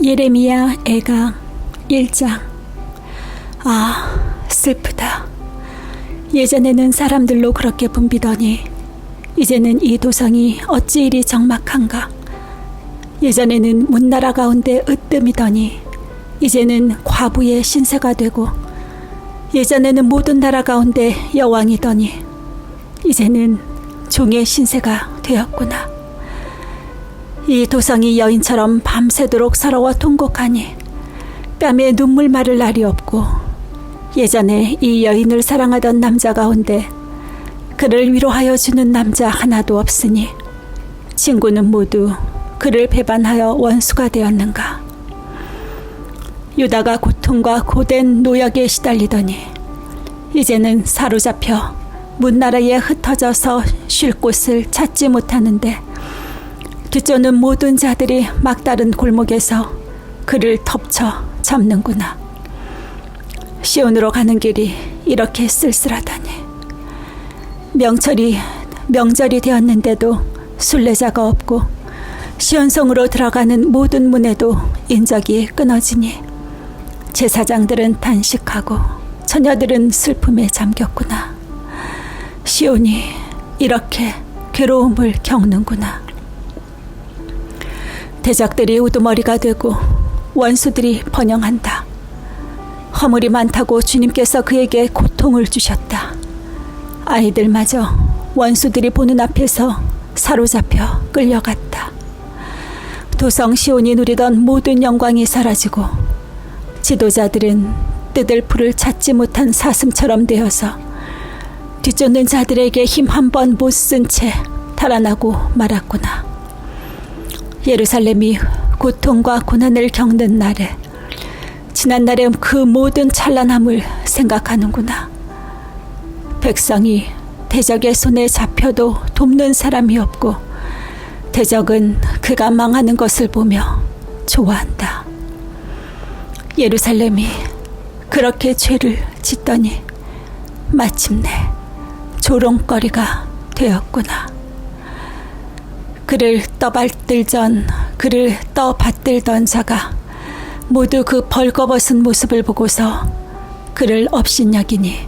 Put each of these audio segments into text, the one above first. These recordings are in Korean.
예레미야 애가 1장. 아, 슬프다. 예전에는 사람들로 그렇게 붐비더니 이제는 이 도성이 어찌 이리 적막한가. 예전에는 문나라 가운데 으뜸이더니 이제는 과부의 신세가 되고, 예전에는 모든 나라 가운데 여왕이더니 이제는 종의 신세가 되었구나. 이 도성이 여인처럼 밤새도록 서러워 통곡하니 뺨에 눈물 마를 날이 없고, 예전에 이 여인을 사랑하던 남자 가운데 그를 위로하여 주는 남자 하나도 없으니 친구는 모두 그를 배반하여 원수가 되었는가. 유다가 고통과 고된 노역에 시달리더니 이제는 사로잡혀 문나라에 흩어져서 쉴 곳을 찾지 못하는데, 뒤쫓는 모든 자들이 막다른 골목에서 그를 덮쳐 잡는구나. 시온으로 가는 길이 이렇게 쓸쓸하다니. 명절이 되었는데도 순례자가 없고, 시온성으로 들어가는 모든 문에도 인적이 끊어지니 제사장들은 단식하고 처녀들은 슬픔에 잠겼구나. 시온이 이렇게 괴로움을 겪는구나. 대적들이 우두머리가 되고 원수들이 번영한다. 허물이 많다고 주님께서 그에게 고통을 주셨다. 아이들마저 원수들이 보는 앞에서 사로잡혀 끌려갔다. 도성 시온이 누리던 모든 영광이 사라지고, 지도자들은 뜯을 풀을 찾지 못한 사슴처럼 되어서 뒤쫓는 자들에게 힘 한 번 못 쓴 채 달아나고 말았구나. 예루살렘이 고통과 고난을 겪는 날에 지난날의 그 모든 찬란함을 생각하는구나. 백성이 대적의 손에 잡혀도 돕는 사람이 없고, 대적은 그가 망하는 것을 보며 좋아한다. 예루살렘이 그렇게 죄를 짓더니 마침내 조롱거리가 되었구나. 그를 떠받들던 자가 모두 그 벌거벗은 모습을 보고서 그를 업신여기니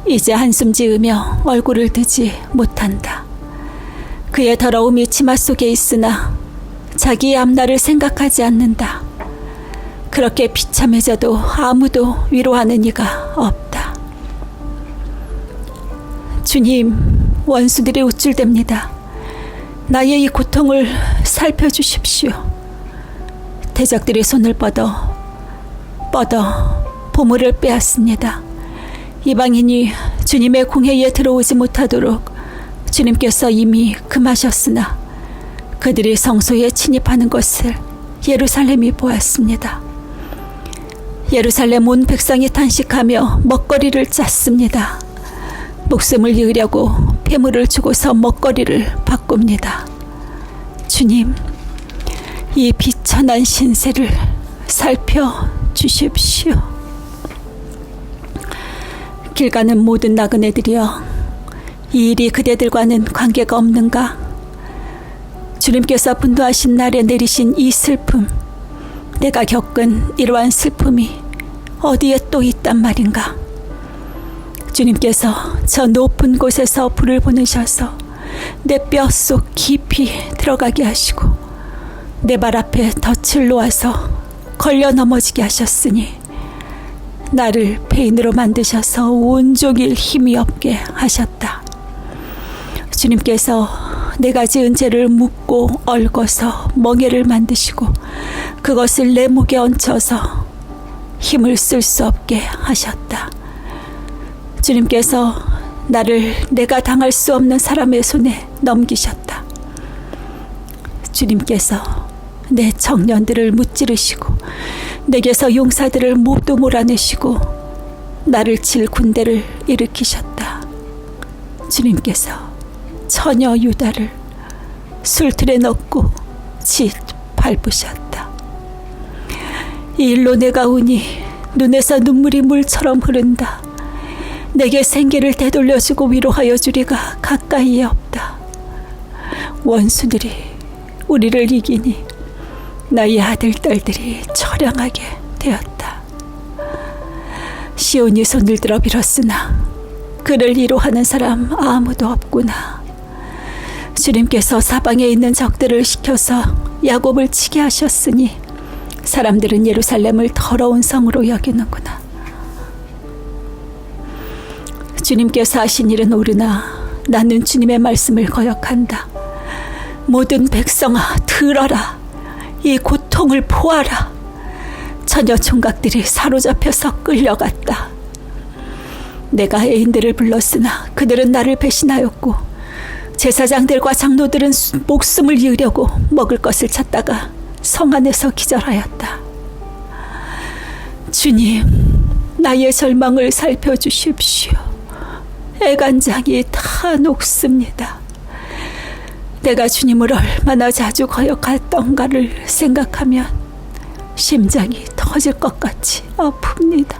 이제 한숨 지으며 얼굴을 드지 못한다. 그의 더러움이 치마 속에 있으나 자기의 앞날을 생각하지 않는다. 그렇게 비참해져도 아무도 위로하는 이가 없다. 주님, 원수들이 우쭐댑니다. 나의 이 고통을 살펴주십시오. 대적들이 손을 뻗어 보물을 빼앗습니다. 이방인이 주님의 공회에 들어오지 못하도록 주님께서 이미 금하셨으나 그들이 성소에 침입하는 것을 예루살렘이 보았습니다. 예루살렘 온 백성이 탄식하며 먹거리를 짰습니다. 목숨을 이으려고 폐물을 주고서 먹거리를 바꿉니다. 주님, 이 비천한 신세를 살펴주십시오. 길 가는 모든 나그네들이여, 이 일이 그대들과는 관계가 없는가? 주님께서 분노하신 날에 내리신 이 슬픔, 내가 겪은 이러한 슬픔이 어디에 또 있단 말인가? 주님께서 저 높은 곳에서 불을 보내셔서 내 뼛속 깊이 들어가게 하시고 내 발 앞에 덫을 놓아서 걸려 넘어지게 하셨으니, 나를 폐인으로 만드셔서 온종일 힘이 없게 하셨다. 주님께서 내가 지은 죄를 묻고 얽어서 멍에를 만드시고 그것을 내 목에 얹혀서 힘을 쓸 수 없게 하셨다. 주님께서 나를 내가 당할 수 없는 사람의 손에 넘기셨다. 주님께서 내 청년들을 무찌르시고 내게서 용사들을 모두 몰아내시고 나를 칠 군대를 일으키셨다. 주님께서 처녀 유다를 술틀에 넣고 밟으셨다. 이 일로 내가 우니 눈에서 눈물이 물처럼 흐른다. 내게 생기를 되돌려주고 위로하여 주리가 가까이에 없다. 원수들이 우리를 이기니 나의 아들, 딸들이 처량하게 되었다. 시온이 손을 들어 빌었으나 그를 위로하는 사람 아무도 없구나. 주님께서 사방에 있는 적들을 시켜서 야곱을 치게 하셨으니 사람들은 예루살렘을 더러운 성으로 여기는구나. 주님께서 하신 일은 옳으나 나는 주님의 말씀을 거역한다. 모든 백성아, 들어라. 이 고통을 보아라. 처녀 총각들이 사로잡혀서 끌려갔다. 내가 애인들을 불렀으나 그들은 나를 배신하였고 제사장들과 장로들은 목숨을 이으려고 먹을 것을 찾다가 성 안에서 기절하였다. 주님, 나의 절망을 살펴주십시오. 애간장이 다 녹습니다. 내가 주님을 얼마나 자주 거역했던가를 생각하면 심장이 터질 것 같이 아픕니다.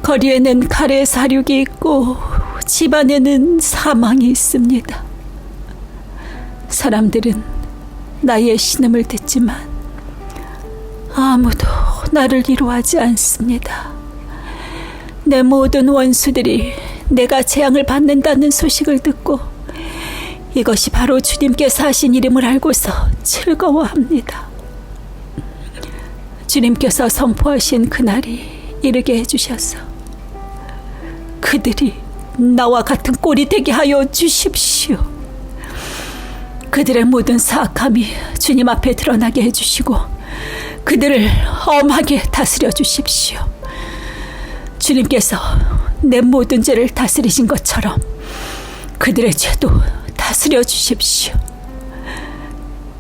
거리에는 칼의 사륙이 있고 집안에는 사망이 있습니다. 사람들은 나의 신음을 듣지만 아무도 나를 위로하지 않습니다. 내 모든 원수들이 내가 재앙을 받는다는 소식을 듣고 이것이 바로 주님께서 하신 일임을 알고서 즐거워합니다. 주님께서 선포하신 그날이 이르게 해주셔서 그들이 나와 같은 꼴이 되게 하여 주십시오. 그들의 모든 사악함이 주님 앞에 드러나게 해주시고 그들을 엄하게 다스려 주십시오. 주님께서 내 모든 죄를 다스리신 것처럼 그들의 죄도 다스려 주십시오.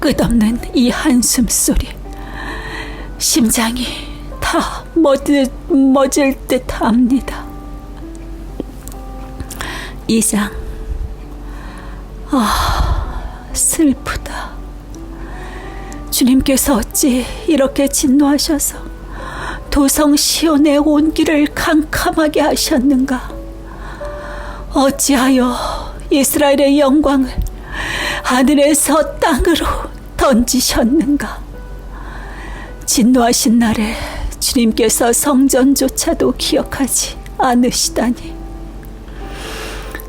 끝없는 이 한숨 소리, 심장이 다 멎을 듯 합니다. 2장. 슬프다. 주님께서 어찌 이렇게 진노하셔서 도성 시온의 온 길을 캄캄하게 하셨는가? 어찌하여 이스라엘의 영광을 하늘에서 땅으로 던지셨는가? 진노하신 날에 주님께서 성전조차도 기억하지 않으시다니.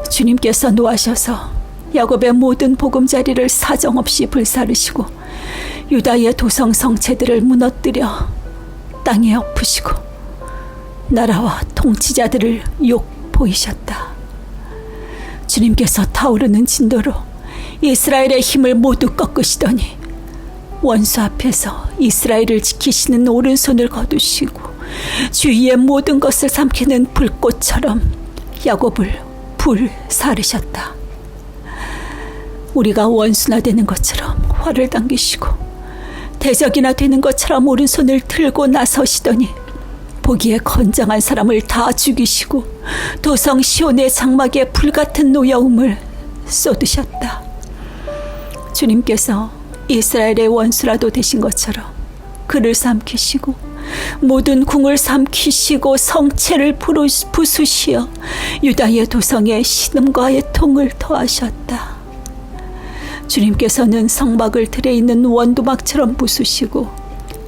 주님께서 노하셔서 야곱의 모든 보금자리를 사정없이 불사르시고 유다의 도성 성체들을 무너뜨려 땅에 엎으시고 나라와 통치자들을 욕보이셨다. 주님께서 타오르는 진도로 이스라엘의 힘을 모두 꺾으시더니 원수 앞에서 이스라엘을 지키시는 오른손을 거두시고 주위의 모든 것을 삼키는 불꽃처럼 야곱을 불사르셨다. 우리가 원수나 되는 것처럼 활을 당기시고 대적이나 되는 것처럼 오른손을 들고 나서시더니 보기에 건장한 사람을 다 죽이시고 도성 시온의 장막에 불같은 노여움을 쏟으셨다. 주님께서 이스라엘의 원수라도 되신 것처럼 그를 삼키시고 모든 궁을 삼키시고 성체를 부수시어 유다의 도성에 신음과 애통을 더하셨다. 주님께서는 성막을 들에 있는 원두막처럼 부수시고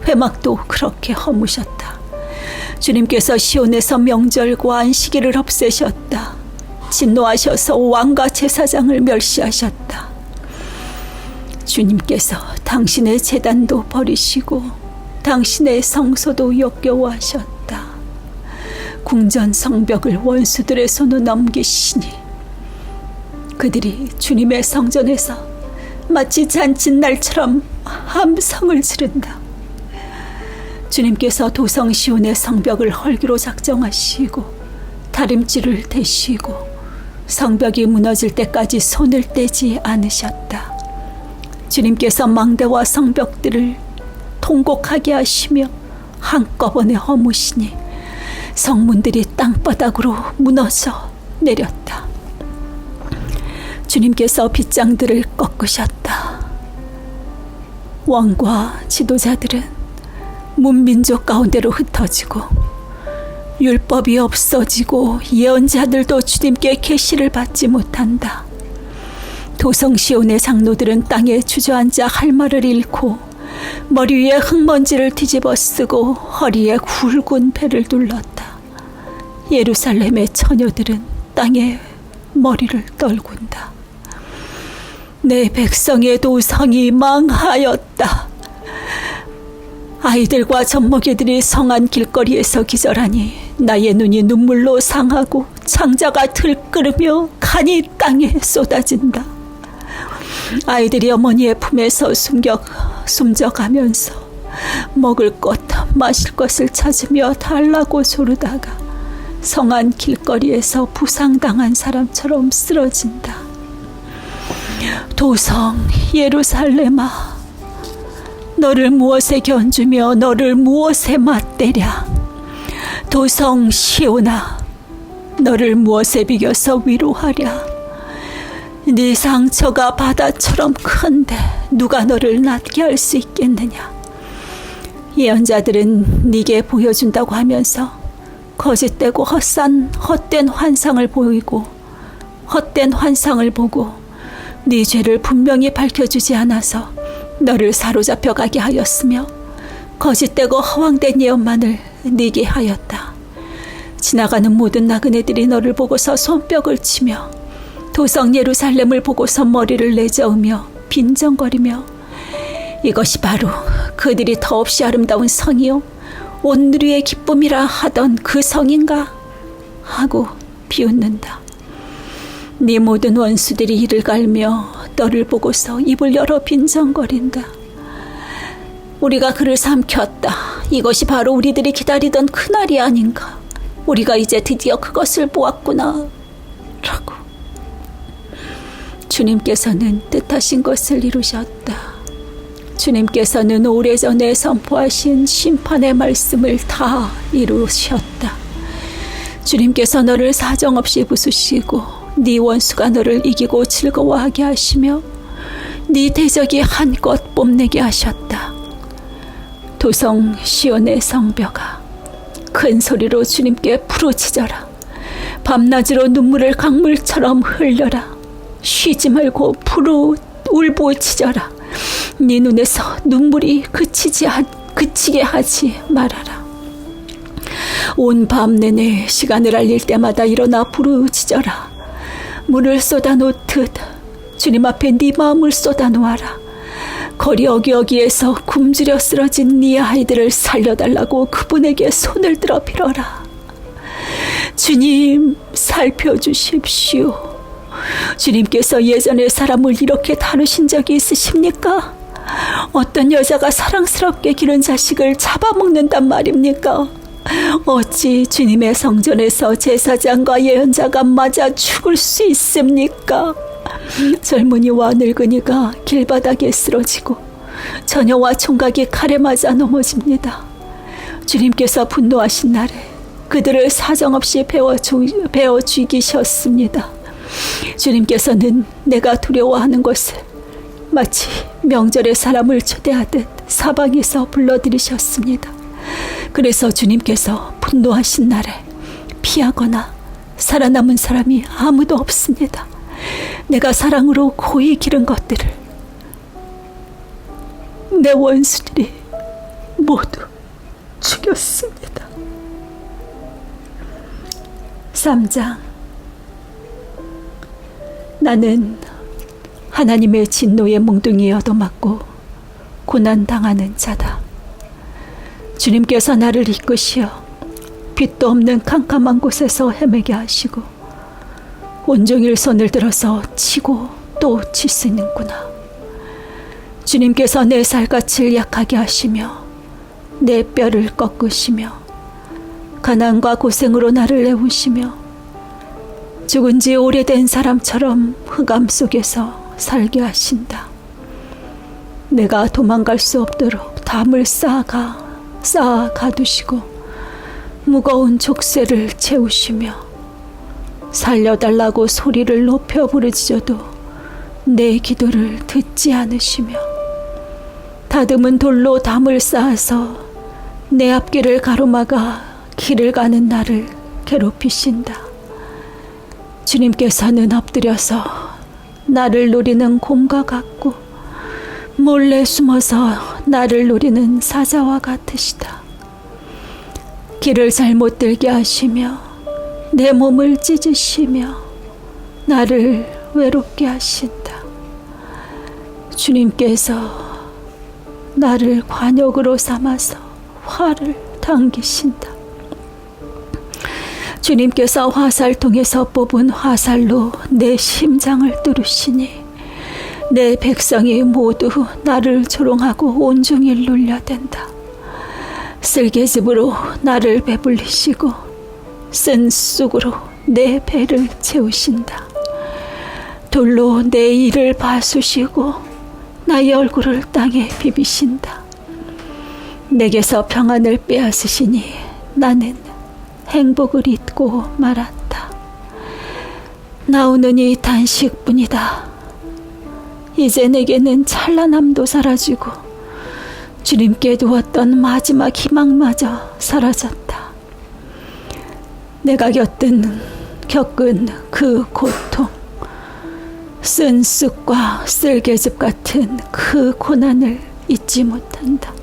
회막도 그렇게 허무셨다. 주님께서 시온에서 명절과 안식일을 없애셨다. 진노하셔서 왕과 제사장을 멸시하셨다. 주님께서 당신의 제단도 버리시고 당신의 성소도 역겨워하셨다. 궁전 성벽을 원수들의 손으로 넘기시니 그들이 주님의 성전에서 마치 잔칫날처럼 함성을 지른다. 주님께서 도성 시온의 성벽을 헐기로 작정하시고 다림질을 대시고 성벽이 무너질 때까지 손을 떼지 않으셨다. 주님께서 망대와 성벽들을 통곡하게 하시며 한꺼번에 허무시니 성문들이 땅바닥으로 무너져 내렸다. 주님께서 빗장들을 꺾으셨다. 왕과 지도자들은 문민족 가운데로 흩어지고 율법이 없어지고 예언자들도 주님께 계시를 받지 못한다. 도성 시온의 장로들은 땅에 주저앉아 할 말을 잃고 머리 위에 흙먼지를 뒤집어 쓰고 허리에 굵은 배를 둘렀다. 예루살렘의 처녀들은 땅에 머리를 떨군다. 내 백성의 도성이 망하였다. 아이들과 젖먹이들이 성안 길거리에서 기절하니 나의 눈이 눈물로 상하고 창자가 들끓으며 간이 땅에 쏟아진다. 아이들이 어머니의 품에서 숨져가면서 먹을 것, 마실 것을 찾으며 달라고 조르다가 성안 길거리에서 부상당한 사람처럼 쓰러진다. 도성 예루살렘아, 너를 무엇에 견주며 너를 무엇에 맞대랴. 도성 시온아, 너를 무엇에 비겨서 위로하랴. 네 상처가 바다처럼 큰데 누가 너를 낫게 할 수 있겠느냐. 예언자들은 네게 보여준다고 하면서 거짓되고 헛된 환상을 보이고 헛된 환상을 보고 네 죄를 분명히 밝혀주지 않아서 너를 사로잡혀 가게 하였으며 거짓되고 허황된 예언만을 네게 하였다. 지나가는 모든 나그네들이 너를 보고서 손뼉을 치며 도성 예루살렘을 보고서 머리를 내저으며 빈정거리며 이것이 바로 그들이 더없이 아름다운 성이요 온 누리의 기쁨이라 하던 그 성인가 하고 비웃는다. 네 모든 원수들이 이를 갈며 너를 보고서 입을 열어 빈정거린다. 우리가 그를 삼켰다. 이것이 바로 우리들이 기다리던 그날이 아닌가. 우리가 이제 드디어 그것을 보았구나 라고. 주님께서는 뜻하신 것을 이루셨다. 주님께서는 오래전에 선포하신 심판의 말씀을 다 이루셨다. 주님께서 너를 사정없이 부수시고 네 원수가 너를 이기고 즐거워하게 하시며 네 대적이 한껏 뽐내게 하셨다. 도성 시온의 성벽아, 큰 소리로 주님께 부르짖어라. 밤낮으로 눈물을 강물처럼 흘려라. 쉬지 말고 울부짖어라. 네 눈에서 눈물이 그치게 하지 말아라. 온 밤 내내 시간을 알릴 때마다 일어나 부르짖어라. 물을 쏟아놓듯 주님 앞에 네 마음을 쏟아놓아라. 거리 어기어기에서 굶주려 쓰러진 네 아이들을 살려달라고 그분에게 손을 들어 빌어라. 주님, 살펴주십시오. 주님께서 예전에 사람을 이렇게 다루신 적이 있으십니까? 어떤 여자가 사랑스럽게 기른 자식을 잡아먹는단 말입니까? 어찌 주님의 성전에서 제사장과 예언자가 맞아 죽을 수 있습니까? 젊은이와 늙은이가 길바닥에 쓰러지고 처녀와 총각이 칼에 맞아 넘어집니다. 주님께서 분노하신 날에 그들을 사정없이 베어 죽이셨습니다. 주님께서는 내가 두려워하는 것을 마치 명절에 사람을 초대하듯 사방에서 불러들이셨습니다. 그래서 주님께서 분노하신 날에 피하거나 살아남은 사람이 아무도 없습니다. 내가 사랑으로 고이 기른 것들을 내 원수들이 모두 죽였습니다. 3장. 나는 하나님의 진노의 몽둥이에 얻어맞고 고난당하는 자다. 주님께서 나를 이끄시어 빛도 없는 캄캄한 곳에서 헤매게 하시고 온종일 손을 들어서 치고 또 치시는구나. 주님께서 내 살갗을 약하게 하시며 내 뼈를 꺾으시며 가난과 고생으로 나를 내우시며 죽은 지 오래된 사람처럼 흑암 속에서 살게 하신다. 내가 도망갈 수 없도록 담을 쌓아 가두시고 무거운 족쇄를 채우시며 살려달라고 소리를 높여 부르짖어도 내 기도를 듣지 않으시며 다듬은 돌로 담을 쌓아서 내 앞길을 가로막아 길을 가는 나를 괴롭히신다. 주님께서는 엎드려서 나를 노리는 곰과 같고 몰래 숨어서 나를 노리는 사자와 같으시다. 길을 잘못 들게 하시며 내 몸을 찢으시며 나를 외롭게 하신다. 주님께서 나를 관역으로 삼아서 화를 당기신다. 주님께서 화살통에서 뽑은 화살로 내 심장을 뚫으시니 내 백성이 모두 나를 조롱하고 온종일 놀려댄다. 쓸개즙으로 나를 배불리시고 쓴 쑥으로 내 배를 채우신다. 돌로 내 이를 바수시고 나의 얼굴을 땅에 비비신다. 내게서 평안을 빼앗으시니 나는 행복을 잊고 말았다. 나오느니 단식뿐이다. 이제 내게는 찬란함도 사라지고 주님께 두었던 마지막 희망마저 사라졌다. 내가 겪은 그 고통, 쓴 쑥과 쓸개즙 같은 그 고난을 잊지 못한다.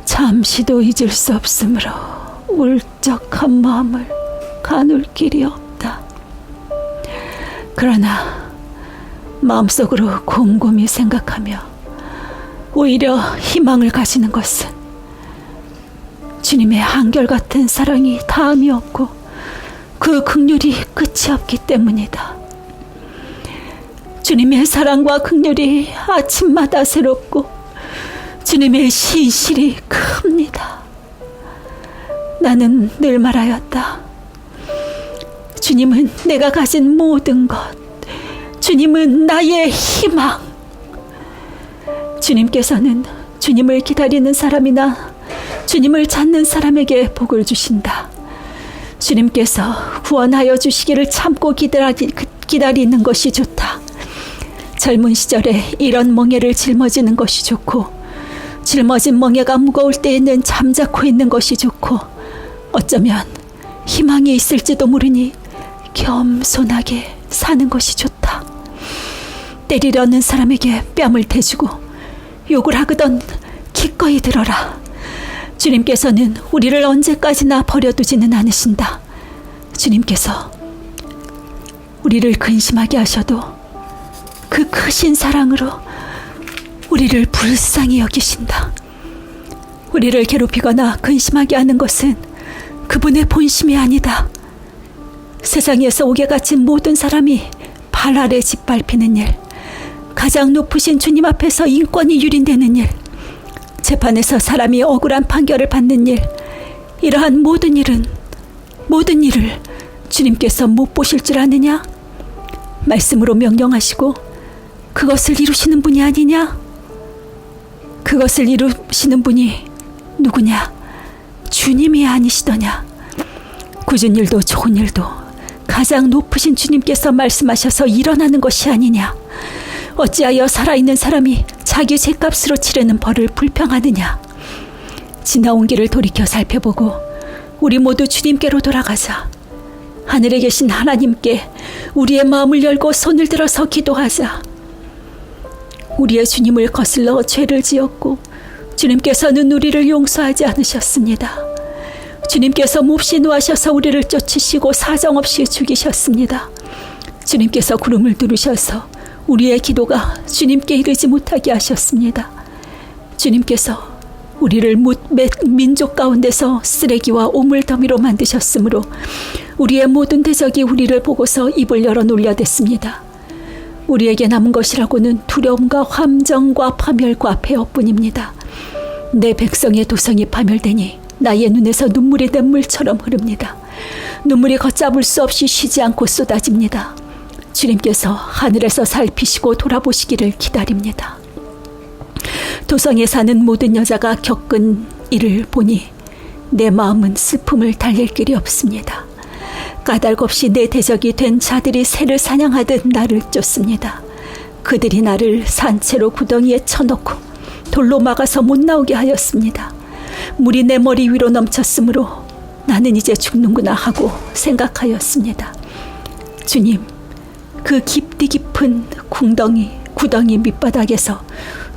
잠시도 잊을 수 없으므로 울적한 마음을 가눌 길이 없다. 그러나 마음속으로 곰곰이 생각하며 오히려 희망을 가지는 것은 주님의 한결같은 사랑이 다함이 없고 그 긍휼이 끝이 없기 때문이다. 주님의 사랑과 긍휼이 아침마다 새롭고 주님의 신실이 큽니다. 나는 늘 말하였다. 주님은 내가 가진 모든 것, 주님은 나의 희망. 주님께서는 주님을 기다리는 사람이나 주님을 찾는 사람에게 복을 주신다. 주님께서 구원하여 주시기를 참고 기다리는 것이 좋다. 젊은 시절에 이런 멍에를 짊어지는 것이 좋고 짊어진 멍에가 무거울 때에는 잠자코 있는 것이 좋고 어쩌면 희망이 있을지도 모르니 겸손하게 사는 것이 좋다. 때리려는 사람에게 뺨을 대주고 욕을 하거든 기꺼이 들어라. 주님께서는 우리를 언제까지나 버려두지는 않으신다. 주님께서 우리를 근심하게 하셔도 그 크신 사랑으로 우리를 불쌍히 여기신다. 우리를 괴롭히거나 근심하게 하는 것은 그분의 본심이 아니다. 세상에서 옥에 갇힌 모든 사람이 발 아래 짓밟히는 일, 가장 높으신 주님 앞에서 인권이 유린되는 일, 재판에서 사람이 억울한 판결을 받는 일, 이러한 모든 일을 주님께서 못 보실 줄 아느냐? 말씀으로 명령하시고 그것을 이루시는 분이 아니냐? 그것을 이루시는 분이 누구냐? 주님이 아니시더냐? 굳은 일도 좋은 일도 가장 높으신 주님께서 말씀하셔서 일어나는 것이 아니냐? 어찌하여 살아있는 사람이 자기 죄값으로 치르는 벌을 불평하느냐? 지나온 길을 돌이켜 살펴보고 우리 모두 주님께로 돌아가자. 하늘에 계신 하나님께 우리의 마음을 열고 손을 들어서 기도하자. 우리의 주님을 거슬러 죄를 지었고 주님께서는 우리를 용서하지 않으셨습니다. 주님께서 몹시 노하셔서 우리를 쫓으시고 사정없이 죽이셨습니다. 주님께서 구름을 두르셔서 우리의 기도가 주님께 이르지 못하게 하셨습니다. 주님께서 우리를 민족 가운데서 쓰레기와 오물더미로 만드셨으므로 우리의 모든 대적이 우리를 보고서 입을 열어 놀려댔습니다. 우리에게 남은 것이라고는 두려움과 함정과 파멸과 폐허뿐입니다. 내 백성의 도성이 파멸되니 나의 눈에서 눈물이 냇물처럼 흐릅니다. 눈물이 걷잡을 수 없이 쉬지 않고 쏟아집니다. 주님께서 하늘에서 살피시고 돌아보시기를 기다립니다. 도성에 사는 모든 여자가 겪은 일을 보니 내 마음은 슬픔을 달랠 길이 없습니다. 까닭 없이 내 대적이 된 자들이 새를 사냥하듯 나를 쫓습니다. 그들이 나를 산채로 구덩이에 쳐놓고 돌로 막아서 못 나오게 하였습니다. 물이 내 머리 위로 넘쳤으므로 나는 이제 죽는구나 하고 생각하였습니다. 주님, 그 깊디 깊은 구덩이 밑바닥에서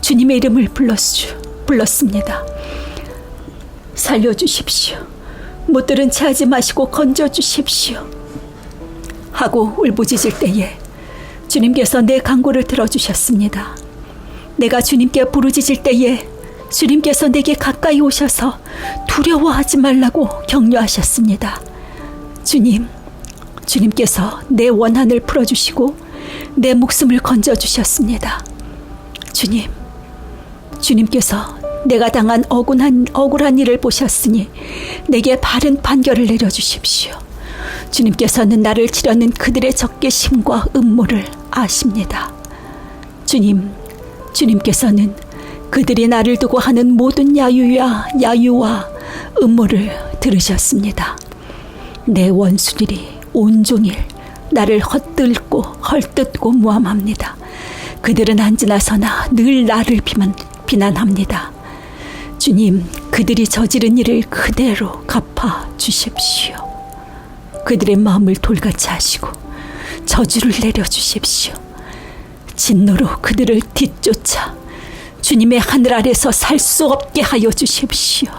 주님의 이름을 불러주주. 불렀습니다. 살려주십시오. 못 들은 채 하지 마시고 건져주십시오. 하고 울부짖을 때에 주님께서 내 간구를 들어주셨습니다. 내가 주님께 부르짖을 때에 주님께서 내게 가까이 오셔서 두려워하지 말라고 격려하셨습니다. 주님께서 내 원한을 풀어주시고 내 목숨을 건져주셨습니다. 주님께서 내가 당한 억울한 일을 보셨으니 내게 바른 판결을 내려주십시오. 주님께서는 나를 치려는 그들의 적개심과 음모를 아십니다. 주님께서는 그들이 나를 두고 하는 모든 야유와 음모를 들으셨습니다. 내 원수들이 온종일 나를 헐뜯고 모함합니다. 그들은 앉으나서나 늘 나를 비난합니다. 주님, 그들이 저지른 일을 그대로 갚아 주십시오. 그들의 마음을 돌같이 하시고 저주를 내려주십시오. 진노로 그들을 뒤쫓아 주님의 하늘 아래서 살 수 없게 하여 주십시오.